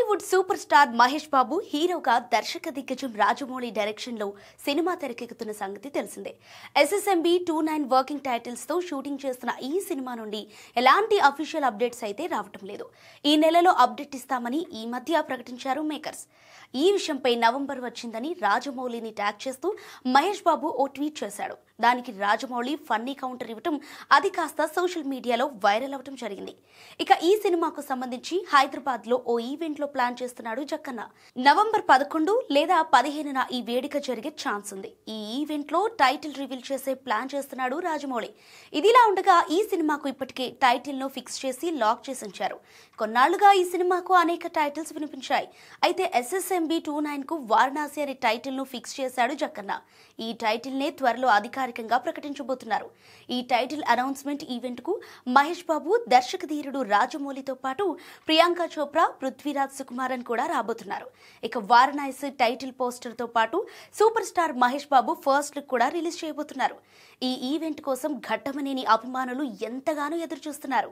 Tollywood super star Mahesh Babu హీరోగా దర్శక దిగ్గజం రాజమౌళి డైరెక్షన్ లో సినిమా తెరకెక్కుతున్న సంగతి తెలిసిందే. SSMB 29 వర్కింగ్ టైటిల్స్ తో షూటింగ్ చేస్తున్న ఈ సినిమా నుండి ఎలాంటి అఫీషియల్ అప్డేట్స్ అయితే రావటం లేదు. ఈ నెలలో అప్డేట్ ఇస్తామని ఈ మధ్య ప్రకటించారు మేకర్స్. ఈ విషయంపై నవంబర్ వచ్చిందని రాజమౌళిని ట్యాగ్ చేస్తూ మహేష్ బాబు ఓ ట్వీట్ చేశాడు. దానికి రాజమౌళి ఫన్నీ కౌంటర్ ఇవ్వటం, అది కాస్త సోషల్ మీడియాలో వైరల్ అవటం జరిగింది. ఇక ఈ సినిమాకు సంబంధించి హైదరాబాద్ లో ఓ ఈవెంట్ లో ప్లాన్ చేస్తున్నాడు జక్కన్న. నవంబర్ 11 లేదా 15న ఈ వేడుక జరిగే ఛాన్స్ ఉంది. ఈ ఈవెంట్ లో టైటిల్ రివీల్ చేసే ప్లాన్ చేస్తున్నాడు రాజమౌళి. ఇదిలా ఉండగా ఈ సినిమాకు ఇప్పటికే టైటిల్ ను ఫిక్స్ చేసి లాక్ చేసి ఉంచారు. కొన్నాళ్లుగా ఈ సినిమాకు అనేక టైటిల్స్ వినిపించాయి. అయితే SSMB 29 కు వారణాసి అనే టైటిల్ ను ఫిక్స్ చేశాడు జక్కన్న. ఈ టైటిల్ నే త్వరలో అధికారికంగా ప్రకటించబోతున్నారు. ఈ టైటిల్ అనౌన్స్మెంట్ ఈవెంట్ కు మహేష్ బాబు, దర్శక ధీరుడు రాజమౌళితో పాటు ప్రియాంక చోప్రా, పృథ్వీరాజ్ సుకుమారన్ కూడా రాబోతున్నారు. ఇక వారణాసి టైటిల్ పోస్టర్ తో పాటు super star Mahesh Babu first look కూడా రిలీజ్ చేయబోతున్నారు. ఈ ఈవెంట్ కోసం ఘట్టమనేని అభిమానులు ఎంతగానో ఎదురు చూస్తున్నారు.